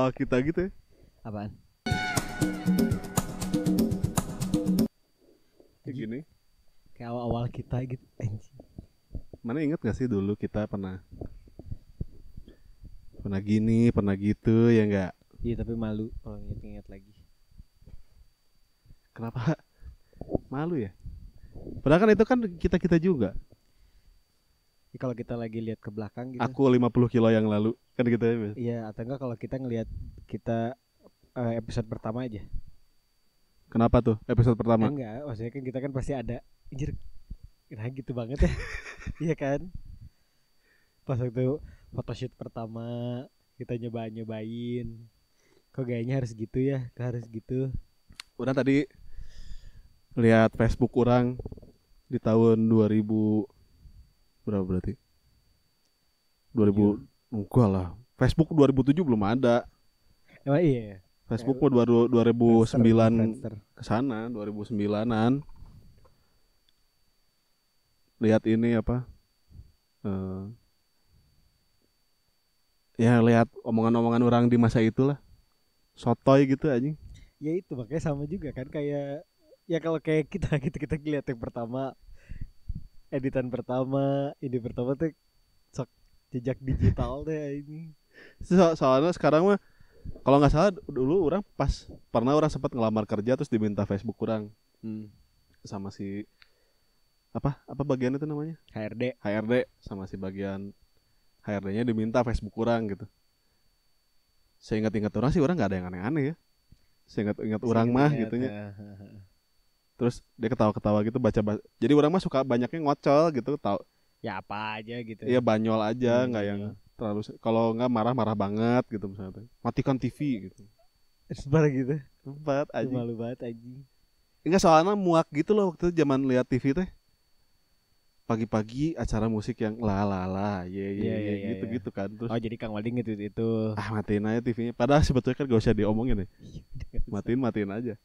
awal-awal kita gitu ya. Apaan? Kayak gini. Kayak awal-awal kita gitu. Anjing. Mana inget gak sih dulu kita pernah gini, pernah gitu ya enggak? Iya tapi malu kalau inget-inget lagi. Kenapa malu ya? Padahal kan itu kan kita juga. Ya, kalau kita lagi lihat ke belakang gitu. Aku 50 kilo yang lalu kan gitu ya. Iya, atau enggak kalau kita ngelihat kita episode pertama aja. Kenapa tuh episode pertama? Enggak, maksudnya kan kita kan pasti ada anjir. Nah gitu banget ya. Iya kan? Pas waktu photoshoot pertama kita nyobain. Kok gayanya harus gitu ya? Harus gitu. Udah tadi lihat Facebook orang di tahun 2000 berapa berarti? 2000 enggak lah. Facebook 2007 belum ada. Emang iya ya? Facebook mah 2009 Friendster. ke sana, 2009-an. Lihat ini apa? Ya lihat omongan-omongan orang di masa itulah. Sotoy gitu anjing. Ya itu makanya sama juga kan kayak ya kalau kayak kita gitu kita lihat yang pertama editan pertama ini pertama tuh sok jejak digital deh ini. Soalnya sekarang mah kalau nggak salah dulu orang pernah orang sempat ngelamar kerja terus diminta Facebook orang sama si apa bagian itu namanya HRD sama si bagian HRD-nya diminta Facebook orang gitu. Saya ingat orang sih orang nggak ada yang aneh-aneh ya. Saya ingat orang mah gitunya. Terus dia ketawa-ketawa gitu baca. Jadi orang mah suka banyaknya ngocol gitu, tahu. Ya apa aja gitu. Iya banyol aja, nggak Banyol. yang terlalu. Kalau nggak marah-marah banget gitu misalnya. Matikan TV gitu. Sebar gitu. Tempat aja. Malu banget anjing. Enggak soalnya muak gitu loh waktu itu zaman lihat TV teh. Pagi-pagi acara musik yang la gitu kan terus. Oh jadi Kang Wading itu. Matiin aja TV-nya. Padahal sebetulnya kan gak usah diomongin ya. Matiin aja.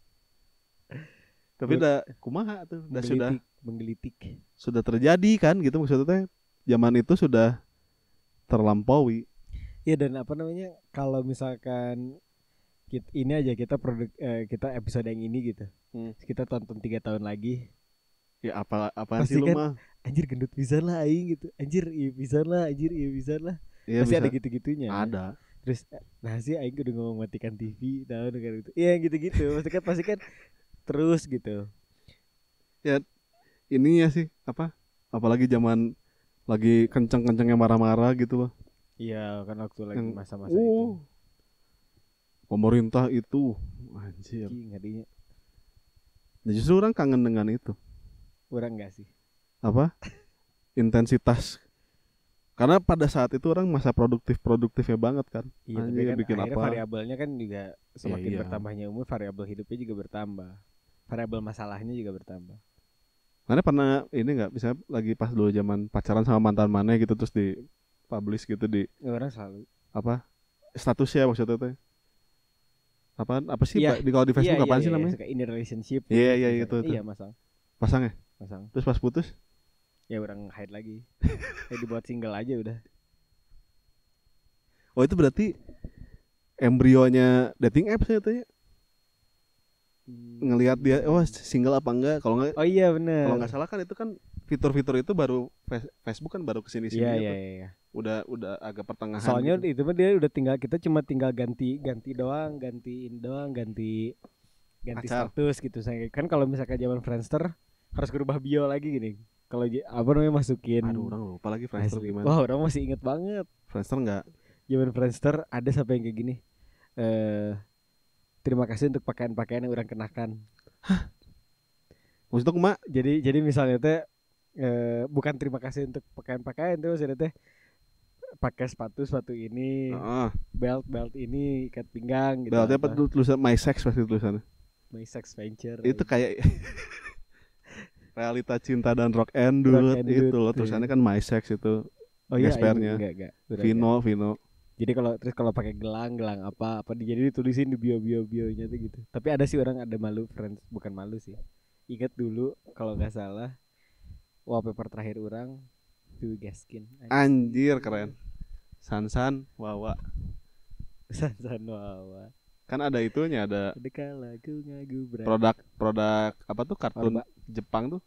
Tapi udah kumaha tuh, udah menggelitik. Sudah terjadi kan gitu maksudnya teh. Zaman itu sudah terlampaui. Iya dan apa namanya? Kalau misalkan ini aja kita kita episode yang ini gitu. Kita tonton 3 tahun lagi. Ya apaan sih lu kan, mah? Anjir gendut bisa lah aing gitu. Anjir iya bisa lah. Ya, pasti bisa. ada gitu-gitunya. Ada. Terus nah sih aing udah ngomong matikan TV, tahu kan gitu. Iya gitu-gitu. Pasti kan terus gitu. Ya ini ya sih apa? Apalagi zaman lagi kenceng-kencengnya marah-marah gitu loh. Iya kan waktu lagi masa-masa itu. Pemerintah itu anjir. Ngadinya. Nah, justru orang kangen dengan itu. Orang enggak sih. Apa? Intensitas. Karena pada saat itu orang masa produktifnya banget kan. Iya, tapi kan bikin akhirnya variabelnya kan juga semakin bertambahnya umur, variabel hidupnya juga bertambah. Variabel masalahnya juga bertambah. Mana pernah ini enggak bisa lagi pas dulu zaman pacaran sama mantan mana gitu terus di publish gitu di orang selalu apa? Statusnya maksudnya teh. Apa sih kalau di Facebook apaan sih namanya? In a relationship. Iya itu. Iya, masang. Pasang ya? Pasang. Terus pas putus? Ya orang hide lagi. Kayak dibuat single aja udah. Oh itu berarti embrionya dating apps ya tanya? Ngelihat dia single apa enggak? Kalau enggak. Oh iya benar. Kalau enggak salah kan itu kan fitur-fitur itu baru Facebook kan baru kesini-sini. Iya. Udah agak pertengahan. Soalnya gitu. Itu mah dia udah kita cuma tinggal ganti doang, ganti status gitu. Kan kalau misalkan zaman Friendster harus berubah bio lagi gini. Kalau apa namanya masukin. Aduh orang lupa lagi Friendster gimana. Wah orang masih inget banget. Friendster enggak. Zaman Friendster ada sampai yang kayak gini. Terima kasih untuk pakaian-pakaian yang orang kenakan. Hah? Maksudnya mak? Jadi misalnya teh bukan terima kasih untuk pakaian-pakaian tuh maksudnya teh pakai sepatu ini, belt ini, ikat pinggang gitu. Beltnya apa tulisan My Sex pasti tulisannya. My Sex Venture. Itu kayak Realita Cinta dan Rock and Dude itu loh tulisannya kan My Sex itu. Oh iya, enggak. Vino. Jadi kalau pakai gelang apa jadi ditulisin di bio-nya tuh gitu. Tapi ada sih orang ada malu friends, bukan malu sih. Ingat dulu kalau enggak salah wallpaper terakhir orang tuh Gaskin. Anjir keren. Sansan Wawa. Sansan Wawa. Kan ada itunya, ada Dekala ku ngagubrak. produk apa tuh kartun Orba. Jepang tuh.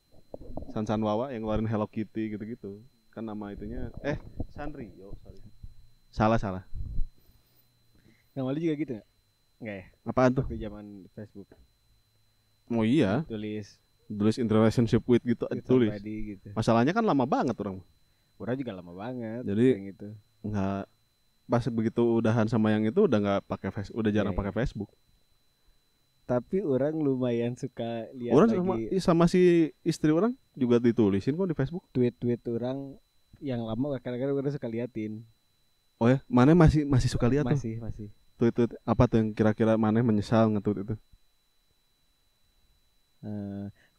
Sansan Wawa yang ngeluarin Hello Kitty gitu-gitu. Kan nama itunya Sanrio, sorry. Salah. Nama lu juga gitu enggak? Enggak ya? Apaan tuh? Waktu zaman Facebook. Oh iya, Tulis in relationship with gitu tulis. gitu. Masalahnya kan lama banget orang. Orang juga lama banget. Jadi yang itu. Nggak, pas begitu udahan sama yang itu udah nggak pakai Facebook, udah jarang pakai Facebook. Tapi orang lumayan suka lihat Orang lagi sama si istri orang juga ditulisin kok di Facebook. tweet orang yang lama kadang-kadang orang suka liatin. Oh ya, mana masih suka lihat tuh? Masih. Tweet apa tuh yang kira-kira mana menyesal nge-tweet itu?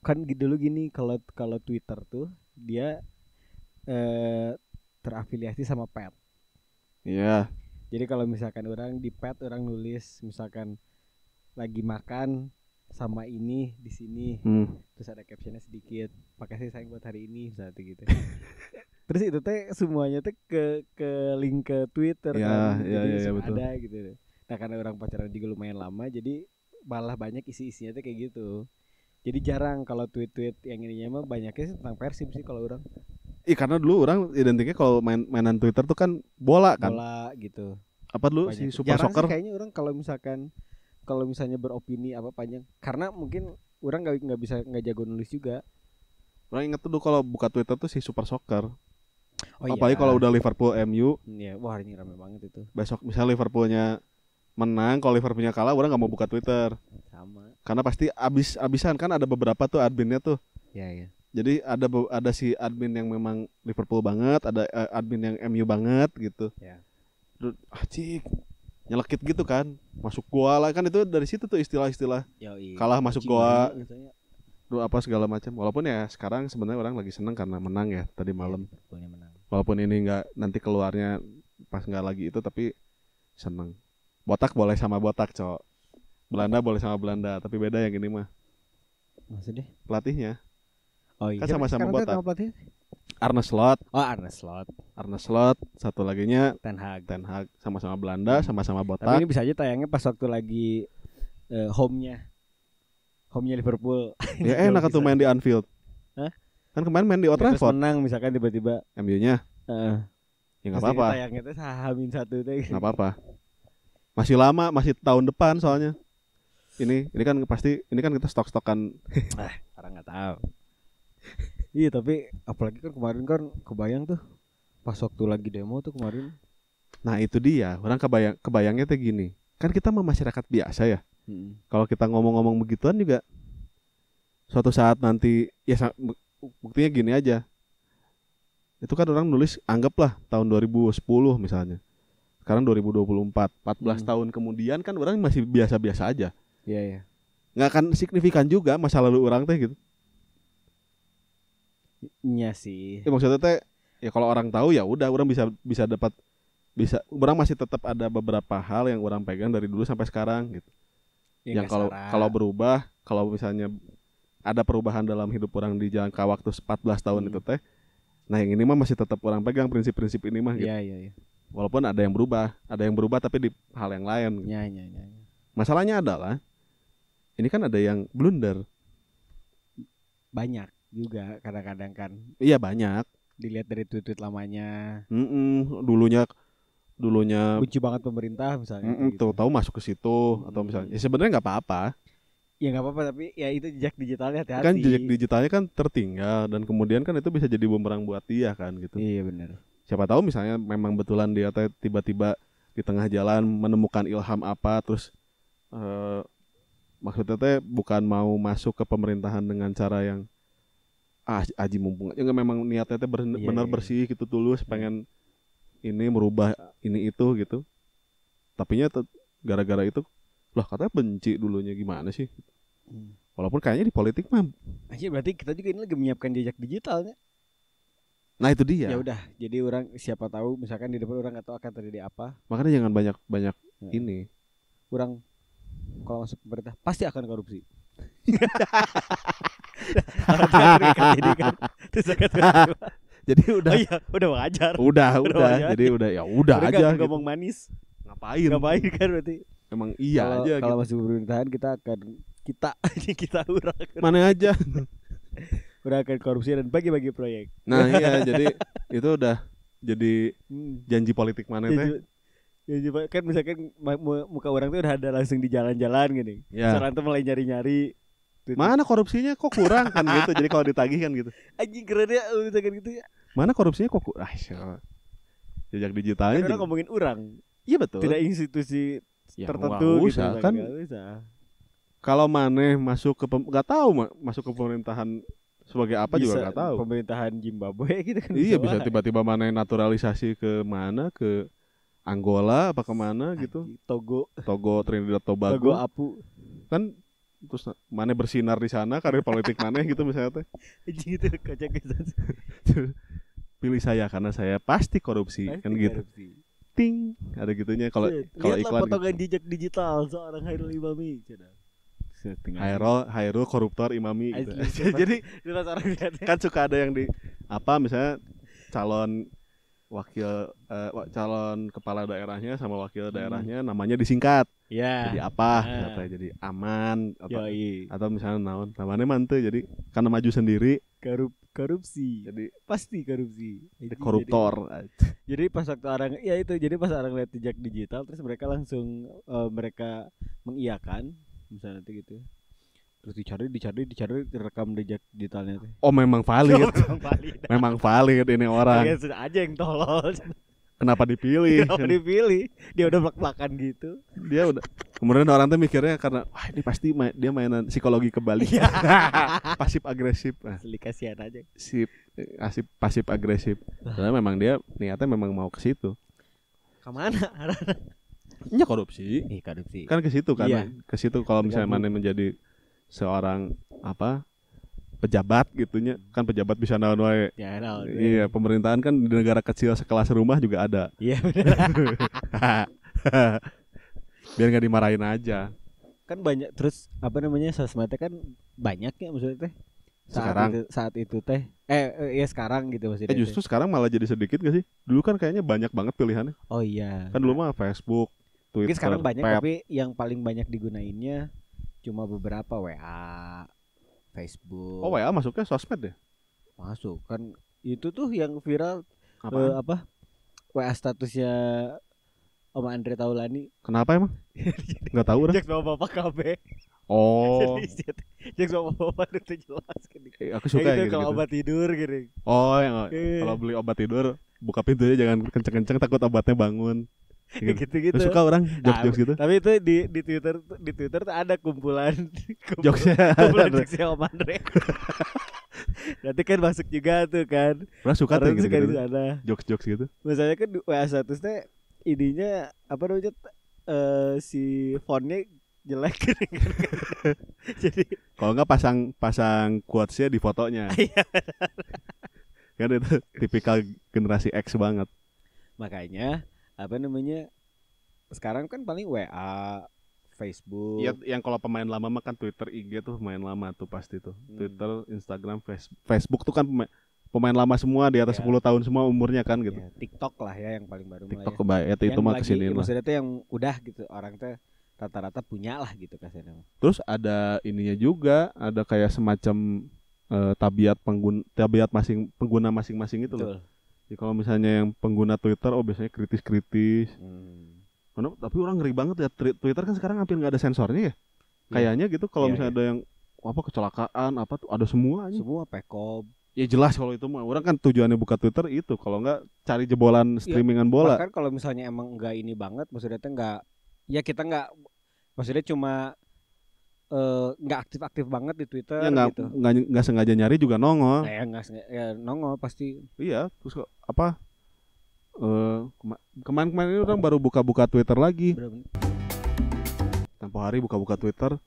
Kan dulu gini, kalau Twitter tuh dia terafiliasi sama Pet. Iya. Jadi kalau misalkan orang di Pet, orang nulis misalkan lagi makan sama ini di sini, terus ada captionnya sedikit, makasih sayang buat hari ini, misalnya gitu. Terus itu teh semuanya teh ke link ke Twitter kan, jadi betul. Ada gitu. Nah karena orang pacaran juga lumayan lama, jadi malah banyak isi-isinya teh kayak gitu. Jadi jarang kalau tweet-tweet yang ininya mah banyaknya sih tentang Persib sih kalau orang. Karena dulu orang identiknya kalau mainan Twitter tuh kan bola kan. Bola gitu. Apa dulu banyak. Si Super jarang Soccer? Sih kayaknya orang kalau misalnya beropini apa panjang. Karena mungkin orang nggak jago nulis juga. Orang inget tuh dulu kalau buka Twitter tuh si Super Soccer. Oh, apalagi kalau udah Liverpool MU. Iya, wah ini rame banget itu. Besok misalnya Liverpoolnya menang, kalau Liverpoolnya kalah, orang nggak mau buka Twitter. Sama. Karena pasti abisan kan, ada beberapa tuh adminnya tuh. Iya. Jadi ada si admin yang memang Liverpool banget, ada admin yang MU banget gitu. Ya. Cik nyelekit gitu kan, masuk goa lah kan, itu dari situ tuh istilah-istilah. Kalah masuk goa. Apa segala macam. Walaupun ya sekarang sebenarnya orang lagi seneng karena menang ya tadi malam. Ya, menang. Walaupun ini nggak, nanti keluarnya pas nggak lagi itu, tapi seneng. Botak boleh sama botak, cok. Belanda boleh sama Belanda, tapi beda yang ini mah. Maksudnya? Pelatihnya. Oh iya. Kan sama-sama botak. Arne Slot. Arne Slot. Satu laginya Ten Hag. Sama-sama Belanda, sama-sama botak. Tapi ini bisa aja tayangnya pas waktu lagi home-nya Liverpool. Ya enak tuh main di Anfield. Hah? Kan kemarin main di Old Trafford. Menang misalkan tiba-tiba MU-nya. Ya enggak apa-apa. Tayangnya tuh sahamin satu teh. Enggak apa-apa. Masih lama, masih tahun depan soalnya. Ini kan pasti, ini kan kita stok-stokan. Orang enggak tahu. Iya, tapi apalagi kan kemarin kan kebayang tuh pas waktu lagi demo tuh kemarin. Nah, itu dia. Orang kebayangnya tuh gini. Kan kita mah masyarakat biasa ya. Kalau kita ngomong-ngomong begituan juga suatu saat nanti ya buktinya gini aja. Itu kan orang nulis anggaplah tahun 2010 misalnya. Sekarang 2024, 14 tahun kemudian kan orang masih biasa-biasa aja. Iya. Nggak akan signifikan juga masa lalu orang teh gitu. Iya sih. Maksudnya teh ya kalau orang tahu ya udah, orang bisa dapat, orang masih tetap ada beberapa hal yang orang pegang dari dulu sampai sekarang gitu. Ya, yang kalau berubah, kalau misalnya ada perubahan dalam hidup orang di jangka waktu 14 tahun itu teh. Nah, yang ini mah masih tetap orang pegang prinsip-prinsip ini mah gitu. Iya. Walaupun ada yang berubah tapi di hal yang lain. Iya. Masalahnya adalah ini kan ada yang blunder. Banyak juga kadang-kadang kan. Iya, banyak. Dilihat dari tweet-tweet lamanya. Dulunya benci banget pemerintah misalnya. Gitu. Tahu masuk ke situ atau misalnya. Ya sebenarnya nggak apa-apa. Ya nggak apa-apa, tapi ya itu jejak digitalnya hati-hati. Kan jejak digitalnya kan tertinggal dan kemudian kan itu bisa jadi bumerang buat dia kan gitu. Iya benar. Siapa tahu misalnya memang betulan dia tiba-tiba di tengah jalan menemukan ilham apa, terus maksudnya teh bukan mau masuk ke pemerintahan dengan cara yang aji mumpung. Ya memang niatnya teh benar bersih gitu, tulus pengen ini merubah ini itu gitu. Tapinya gara-gara itu loh katanya benci dulunya, gimana sih? Walaupun kayaknya di politik mah. Aja berarti kita juga ini lagi menyiapkan jejak digitalnya. Nah itu dia. Ya udah, jadi orang siapa tahu misalkan di depan orang nggak tahu akan terjadi apa. Makanya jangan banyak ini. Orang kalau masuk pemerintah pasti akan korupsi. Jadi udah. Oh iya, udah wajar. Udah. Jadi udah aja. Ngomong manis. Ngapain kan berarti. Emang iya aja kalau gitu. masuk pemerintahan kita urang. Mana aja. Udah akan korupsi dan bagi-bagi proyek. Nah iya, jadi itu udah jadi janji politik mana teh. Ya kan misalkan muka orang tuh udah ada langsung di jalan-jalan gini. Ya. Sekarang tuh mulai nyari-nyari. Mana korupsinya kok kurang kan gitu. Jadi kalau ditagih kan gitu. Anjing keren ya misalkan gitu ya. Mana korupsinya kok kurang. Jejak digitalnya. Kan orang ngomongin orang. Iya betul. Tidak institusi ya, tertentu gitu kan. Kalau maneh masuk ke nggak tahu masuk ke pemerintahan sebagai apa bisa, juga nggak tahu. Pemerintahan Zimbabwe gitu kan. Iya bisa tiba-tiba maneh naturalisasi ke mana, ke Angola apa kemana gitu. Togo Trinidad Tobago. Togo Apu. Kan terus maneh bersinar di sana karir politik maneh gitu misalnya teh. Anjing itu kocak gitu. Pilih saya karena saya pasti korupsi kan gitu. Ting ada gitunya kalau iklan potongan jejak digital seorang Hairul Imami. Hairul koruptor Imami gitu. Jadi kan suka ada yang di apa misalnya calon kepala daerahnya sama wakil daerahnya namanya disingkat. Ya. Jadi apa? Jadi Aman atau misalnya naon namanya mantu jadi karena maju sendiri korupsi. Jadi pasti korupsi. Koruptor. Jadi pas waktu orang jadi pas orang lihat jejak digital terus mereka langsung mereka mengiyakan misalnya gitu. Terus dicari rekam jejak digitalnya tuh. Oh memang valid. Memang valid ini orang. Ya sudah aja yang tolol. Kenapa dipilih? Dia udah belak-belakan gitu. Dia udah. Kemudian orang tuh mikirnya karena wah ini pasti dia mainan psikologi kebalik. Pasif agresif. Asli kasihan aja. Pasif agresif. Karena memang dia niatnya memang mau ke situ. Kemana? Ya korupsi. Korupsi. Kan ke situ kan. Iya. Ke situ kalau misalnya mana menjadi seorang pejabat gitunya kan pejabat bisa naon wae. Ya, naon. Iya, pemerintahan kan di negara kecil sekelas rumah juga ada. Iya benar. Biar enggak dimarahin aja. Kan banyak terus sosmednya kan banyak ya maksudnya teh. Saat itu teh ya sekarang gitu maksudnya. Justru sekarang malah jadi sedikit gak sih? Dulu kan kayaknya banyak banget pilihannya. Oh iya. Kan dulu mah Facebook, Twitter. Mungkin sekarang banyak tapi yang paling banyak digunainnya cuma beberapa WA, Facebook. Oh WA masuknya sosmed deh. Masuk kan itu tuh yang viral WA statusnya Om Andre Taulani. Kenapa emang? Gak tahu orang. Jak sama bapak KB. Oh. Jak sama bapak itu jelas kan. Aku suka gitu. Kalau obat tidur gitu. Oh yang kalau beli obat tidur buka pintunya jangan kenceng-kenceng takut obatnya bangun. Gitu. Suka orang jokes gitu. Tapi itu di Twitter tuh ada kumpulan jokesnya. Om Andre. Nanti kan masuk juga tuh kan. Orang suka tuh gitu. Di sana. Jokes gitu. Misalnya kan WA statusnya ininya si fontnya jelek gitu. Jadi kalau enggak pasang quotes-nya di fotonya. Kan itu tipikal generasi X banget. Makanya sekarang kan paling WA, Facebook. Iya, yang kalau pemain lama mah kan Twitter, IG tuh pemain lama tuh pasti tuh. Twitter, Instagram, Facebook tuh kan pemain lama semua di atas 10 tahun semua umurnya kan gitu. Ya, TikTok lah ya yang paling baru. TikTok itu mah kesini lah. Maksudnya tuh yang udah gitu orang tuh rata-rata punya lah gitu kasarnya. Terus ada ininya juga, ada kayak semacam tabiat pengguna masing-masing itu loh. Jadi kalau misalnya yang pengguna Twitter biasanya kritis-kritis. Tapi orang ngeri banget ya Twitter kan sekarang hampir nggak ada sensornya ya. Kayaknya gitu kalau misalnya ada yang kecelakaan tuh ada semua aja. Semua pekob. Ya jelas kalau itu mah. Orang kan tujuannya buka Twitter itu kalau nggak cari jebolan streamingan bola. Bahkan kalau misalnya emang nggak ini banget, maksudnya nggak, ya kita nggak, maksudnya cuma nggak aktif banget di Twitter ya, gitu. Nggak sengaja nyari juga nongol. Nongol pasti. Iya, terus kemarin ini orang baru buka Twitter lagi. Tempo hari buka Twitter,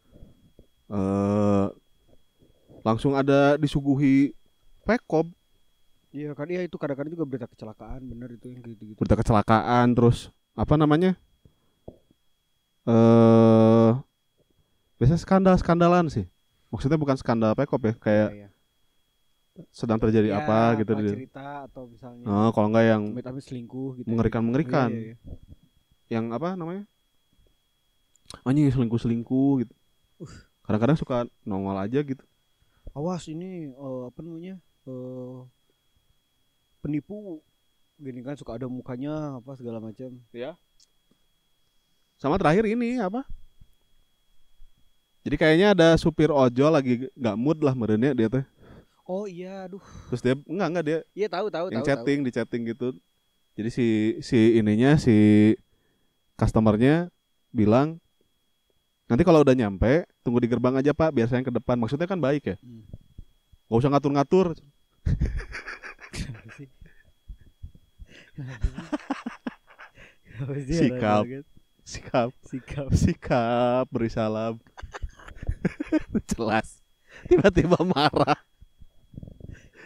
langsung ada disuguhi pekob. Iya kan, itu kadang-kadang juga berita kecelakaan, bener itu yang gitu. Berita kecelakaan, terus biasanya skandal-skandalan sih. Maksudnya bukan skandal pekop ya, kayak sedang terjadi apa gitu cerita atau misalnya kalau enggak yang selingkuh gitu. mengerikan. Iya. yang apa namanya? Anjing selingkuh gitu. Kadang-kadang suka nongol aja gitu. Awas ini apa namanya? Penipu gini kan, suka ada mukanya apa segala macam. Ya. Sama terakhir ini apa? Jadi kayaknya ada supir ojol lagi gak mood lah merenya dia teh. Oh iya, aduh. Terus dia enggak dia. Iya tahu yang tahu. di chatting gitu. Jadi si customernya bilang, nanti kalau udah nyampe tunggu di gerbang aja Pak, biar saya yang ke depan. Maksudnya kan baik ya. Gak usah ngatur-ngatur. Sikap beri salam. Jelas. Tiba-tiba marah.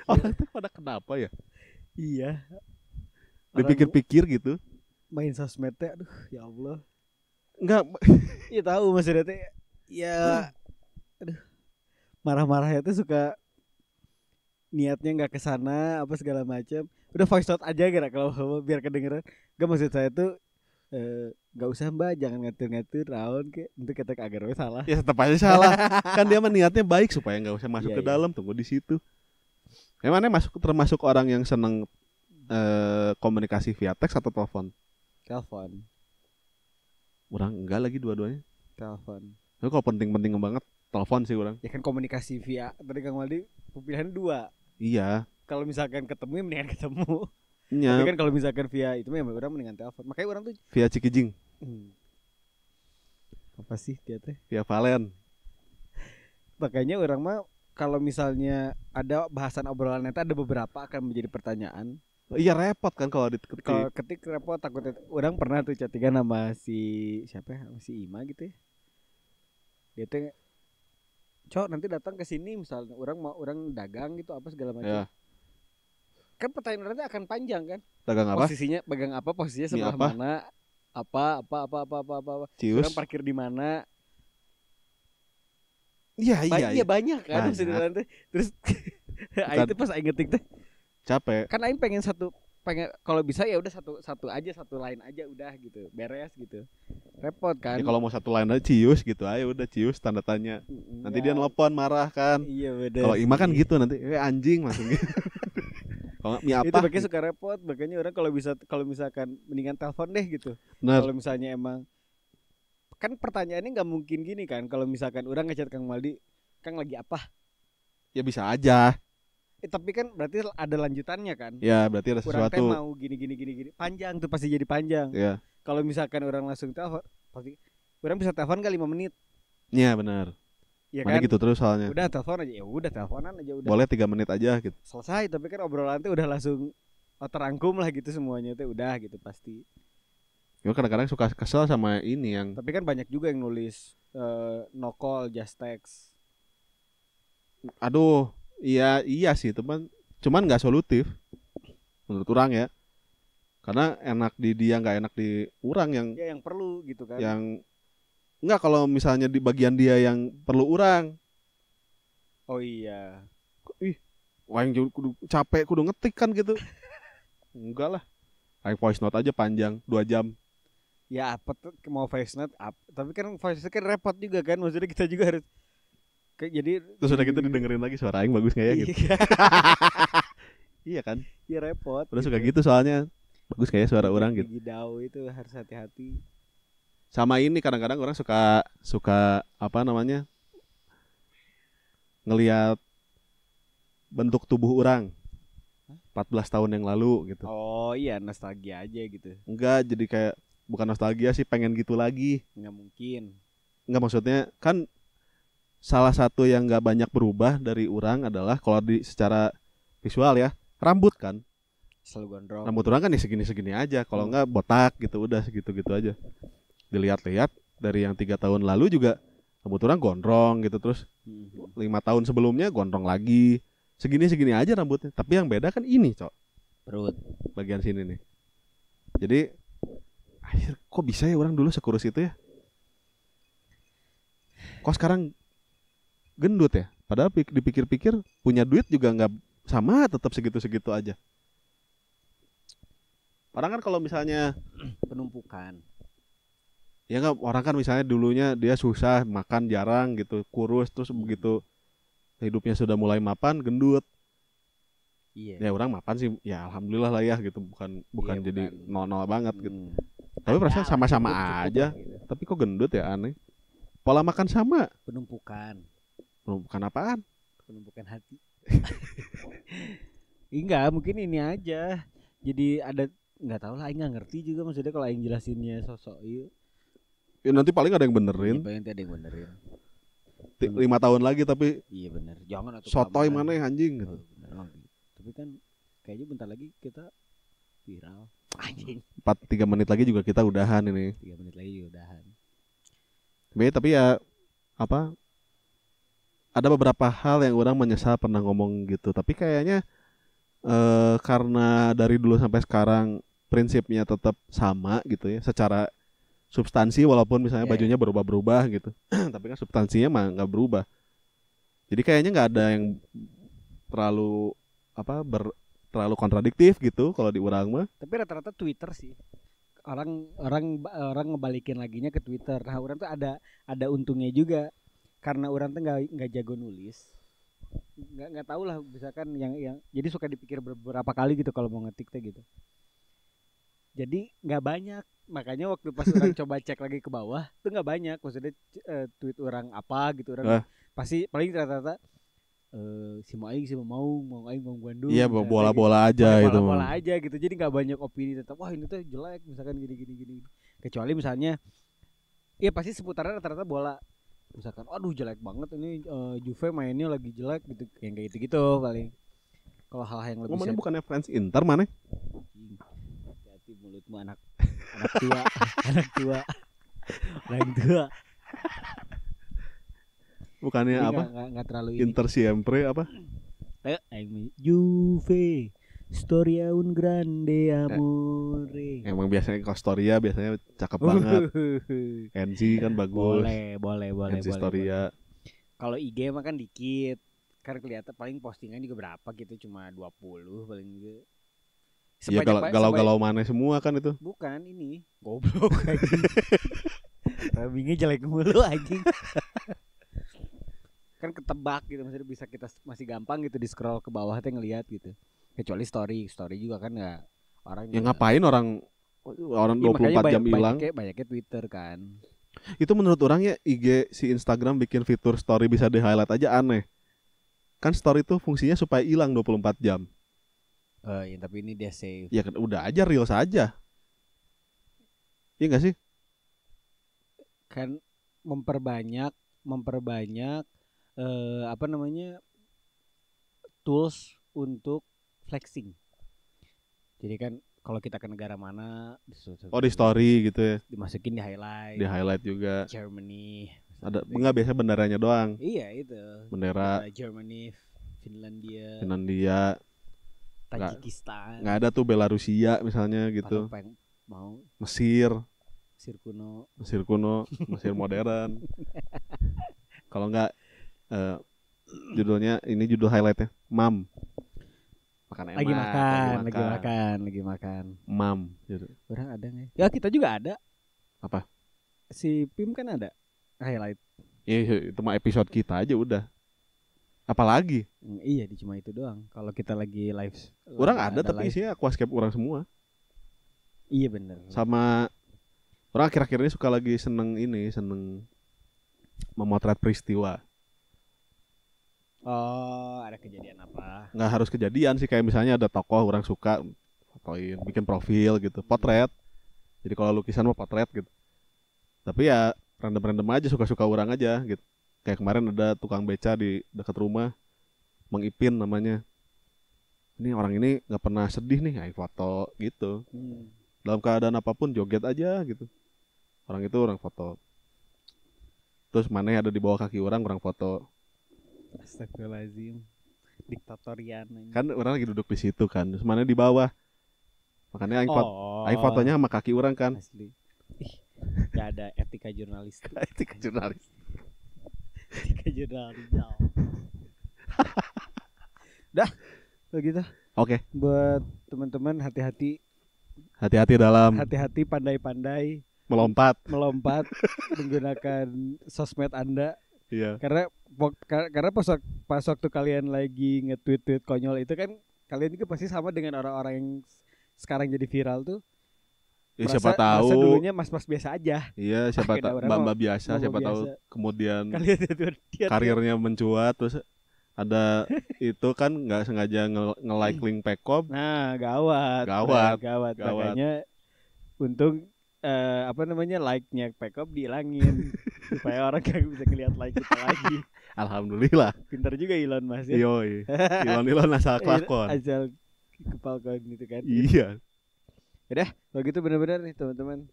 Orang teh pada kenapa ya? Iya. Dipikir-pikir gitu. Main sosmed teh, aduh ya Allah. Enggak. Iya tahu maksudnya teh. Ya, aduh. Marah-marahnya tuh suka niatnya nggak kesana apa segala macam. Udah voice note aja kira kalau biar kedengeran. Gak, maksud saya tuh nggak usah Mbak, jangan ngatur-ngatur raon ke untuk kita agar salah. Ya tetap aja salah. Kan dia niatnya baik supaya nggak usah masuk ke dalam, tunggu di situ. Emangnya termasuk orang yang seneng komunikasi via teks atau telepon? Telepon. Orang enggak lagi dua-duanya. Telepon. Tapi kalau penting-penting banget telepon sih orang. Ya kan komunikasi via, tadi Kang Waldi pilihan 2. Iya. Kalau misalkan ketemu ya mendingan ketemu. Iya. Tapi kan kalau misalkan via itu mah orang mendingan telepon. Makanya orang tuh via Cikijing. Apa sih dia teh? Via Valen. Makanya orang mah kalau misalnya ada bahasan obrolan itu ada beberapa akan menjadi pertanyaan. Iya repot kan kalau diketik. Kalau ketik repot, takutnya. Orang pernah tuh chattingan sama si siapa ya? Sama si Ima gitu ya. Dia tuh, "Cok, nanti datang ke sini misalnya orang dagang gitu apa segala macam." Ya. Kan pertanyaan orangnya akan panjang kan? Dagang apa? Posisinya sebelah mana? Apa. Cius. Orang parkir di mana? Iya. Banyak kan maksudnya teh. Terus itu pas aing ngetik teh capek. Kan aing pengen kalau bisa ya udah satu aja, satu line aja udah gitu. Beres gitu. Repot kan. Ya, kalau mau satu line aja cius gitu aja udah cius tanda tanya. Nanti dia nelpon marah kan. Iya bener. Kalau Ima kan gitu nanti anjing langsung gitu. Kalau apa? Itu makanya suka repot. Makanya orang kalau misalkan mendingan telepon deh gitu. Kalau misalnya emang kan pertanyaannya nggak mungkin gini kan. Kalau misalkan orang ngechat Kang Maldi, Kang lagi apa? Ya bisa aja. Tapi kan berarti ada lanjutannya kan. Ya berarti ada sesuatu. Orang mau gini. Panjang tuh, pasti jadi panjang. Ya. Kalau misalkan orang langsung telepon, pasti orang bisa telepon kali 5 menit. Iya benar. Ya kan? Gitu terus soalnya. Udah telepon aja, ya udah teleponan aja udah. Boleh 3 menit aja gitu. Selesai, tapi kan obrolan tuh udah langsung terangkum lah gitu semuanya tuh udah gitu pasti. Gue kadang-kadang suka kesel sama ini yang. Tapi kan banyak juga yang nulis no call, just text. Aduh, iya sih teman. Cuman nggak solutif menurut orang ya. Karena enak di dia, nggak enak di orang yang. Ya yang perlu gitu kan. Yang enggak, kalau misalnya di bagian dia yang perlu orang. Oh iya. Wah yang capek kudu ngetik kan gitu. Enggak lah. Kayak voice note aja panjang 2 jam. Ya apa tuh mau voice note tapi kan voice note kan repot juga kan. Maksudnya kita juga harus jadi terus udah gitu didengerin lagi suara aing bagus enggak ya gitu. Iya kan? Iya repot. Udah gitu. Suka gitu soalnya. Bagus kayak suara orang gitu. Gidau itu harus hati-hati. Sama ini kadang-kadang orang suka apa namanya? Ngelihat bentuk tubuh orang 14 tahun yang lalu gitu. Oh iya, nostalgia aja gitu. Enggak, jadi kayak bukan nostalgia sih, pengen gitu lagi. Enggak mungkin. Enggak, maksudnya kan salah satu yang enggak banyak berubah dari orang adalah kalau secara visual ya, rambut kan. Selalu gondrong. Rambut orang kan ya segini-segini aja, kalau enggak botak gitu, udah segitu-gitu aja. Dilihat-lihat dari yang 3 tahun lalu juga rambut orang gondrong gitu, terus 5 tahun sebelumnya gondrong lagi. Segini-segini aja rambutnya. Tapi yang beda kan ini, Cok. Perut. Bagian sini nih. Jadi kok bisa ya orang dulu sekurus itu ya? Kok sekarang gendut ya? Padahal dipikir-pikir punya duit juga nggak sama, tetap segitu-segitu aja. Orang kan kalau misalnya penumpukan. Ya nggak, orang kan misalnya dulunya dia susah makan jarang gitu, kurus, terus begitu hidupnya sudah mulai mapan, gendut. Iya. Ya orang mapan sih, ya alhamdulillah lah ya gitu, bukan Iya, jadi bukan. nol banget gitu. Tapi Ada perasaan lah, sama-sama cukup lah aja. gitu. Tapi kok gendut ya, aneh. Pola makan sama. Penumpukan Bukan apaan? hati. Enggak, mungkin ini aja. Jadi ada nggak tahu lah, aing nggak ngerti juga maksudnya kalau aing jelasinnya sosok iya. Ya nanti paling ada yang Iya, benerin. paling ada yang benerin. 5 tahun lagi tapi Iya bener. Jangan atuh sotoy kelamaan. mana ya anjing gitu. Bener emang gitu. Tapi kan kayaknya bentar lagi kita viral. Anjing. 3 menit lagi juga kita udahan ini. 3 menit lagi juga udahan. Tapi ya apa? Ada beberapa hal yang orang menyesal pernah ngomong gitu. Tapi kayaknya karena dari dulu sampai sekarang prinsipnya tetap sama gitu ya. Secara substansi walaupun misalnya bajunya berubah-berubah gitu. Tapi kan substansinya mah nggak berubah. Jadi kayaknya nggak ada yang terlalu terlalu kontradiktif gitu kalau di orang mah. Tapi rata-rata Twitter sih. Orang ngebalikin laginya ke Twitter. Nah, orang tuh ada untungnya juga. Karena orang tuh nggak jago nulis. Nggak tahu lah, misalkan yang jadi suka dipikir beberapa kali gitu kalau mau ngetik teh gitu. Jadi nggak banyak, makanya waktu pas orang coba cek lagi ke bawah tuh nggak banyak, maksudnya tweet orang apa gitu, orang pasti paling rata-rata si mau aing mau aing mau Bandung. Iya, bola-bola aja gitu. Bola aja gitu, jadi nggak banyak opini tentang wah ini tuh jelek misalkan gini. Kecuali misalnya, iya pasti seputaran rata-rata bola. Misalkan, aduh jelek banget ini Juve mainnya lagi jelek gitu, yang kayak gitu paling. Kalau hal yang lebih mana bukannya fans Inter mana? Hati mulutmu anak tua, anak tua. Bukannya jadi apa? Nggak terlalu Inter siempre apa? Juve, Storia un grande amore. Emang biasanya kalau Storia biasanya cakep banget. NC kan bagus. Boleh. NC Storia. Kalau IG mah kan dikit. Kan kelihatan paling postingan juga berapa gitu, cuma 20 paling gitu. Iya, galau-galau mana semua kan itu. Bukan ini, goblok anjing. Rabingnya jelek mulu anjing. Kan ketebak gitu, maksudnya bisa kita masih gampang gitu di scroll ke bawah teh ngelihat gitu. Kecuali story juga kan nggak orang. Ya ngapain orang 24 jam hilang? Banyaknya Twitter kan. Itu menurut orang ya IG si Instagram bikin fitur story bisa di highlight aja aneh. Kan story itu fungsinya supaya hilang 24 jam. Ya, tapi ini dia save. Ya kan udah aja real saja. Iya nggak sih? Kan memperbanyak tools untuk flexing. Jadi kan kalau kita ke negara mana, di story gitu ya. Dimasukin di highlight. Di highlight juga. Germany. Ada enggak biasa benderanya doang? Iya itu. Bendera Germany, Finlandia, Tajikistan. Nggak ada tuh Belarusia misalnya gitu. Mau Mesir kuno, Mesir modern. Kalau nggak judulnya ini judul highlightnya Mam. Lagi makan. Mam gitu. Orang ada nggak? Ya kita juga ada. Apa? Si Pim kan ada highlight. Iya, itu mah episode kita aja udah. Apalagi? Iya, cuma itu doang. Kalau kita lagi live. Orang ada tapi isinya aquascape orang semua. Iya bener. Sama orang akhir-akhir ini suka lagi seneng memotret peristiwa. Oh, ada kejadian apa? Nggak harus kejadian sih, kayak misalnya ada tokoh orang suka fotoin, bikin profil gitu, potret. Jadi kalau lukisan mah potret gitu. Tapi ya random aja, suka-suka orang aja gitu. Kayak kemarin ada tukang beca di dekat rumah, Mang Ipin namanya. Ini orang ini nggak pernah sedih nih, kayak foto gitu. Dalam keadaan apapun joget aja gitu. Orang itu orang foto. Terus mana ada di bawah kaki orang foto. Astagfirullahaladzim. Diktatorian. Kan orang lagi duduk di situ kan. Terus mana di bawah. Makanya aing fotonya sama kaki orang kan. Asli. Gak ada etika jurnalis. Etika jurnalis. Dah, begitu. Oke. Buat teman-teman hati-hati dalam. Hati-hati, pandai-pandai melompat menggunakan sosmed Anda. Iya. Karena pas waktu kalian lagi nge-tweet konyol itu kan kalian juga pasti sama dengan orang-orang yang sekarang jadi viral tuh. Ya siapa tahu. Masa dulunya mas-mas biasa aja. Iya, siapa tahu mbak-mbak biasa, siapa tahu kemudian karirnya mencuat terus ada itu kan nggak sengaja nge-like link Pekom. Nah, gawat. Makanya untung like-nya Pekom dihilangin supaya orang gak bisa ngeliat like kita lagi. Alhamdulillah. Pintar juga Elon Mas ya. Yoi. Elon asal kelakon. Asal kepalkon gitu kan. Iya. Udah, kalau gitu benar-benar nih teman-teman.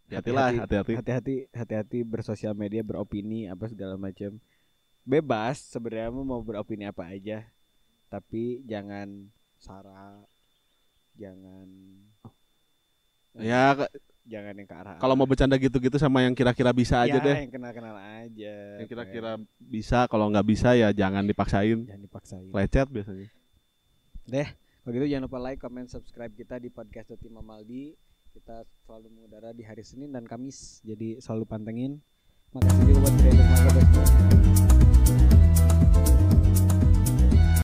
Hati-hati bersosial media, beropini apa segala macam. Bebas sebenarnya mau beropini apa aja. Tapi jangan sara, jangan jangan yang ke arah. Kalau mau bercanda gitu-gitu sama yang kira-kira bisa aja deh. Yang kenal-kenal aja. Yang kira-kira bisa, kalau nggak bisa ya jangan dipaksain. Lecet biasanya. Deh, kalau gitu jangan lupa like, comment, subscribe kita di podcast Imam Aldi. Kita selalu mengudara di hari Senin dan Kamis. Jadi selalu pantengin. Makasih juga buat kreatif.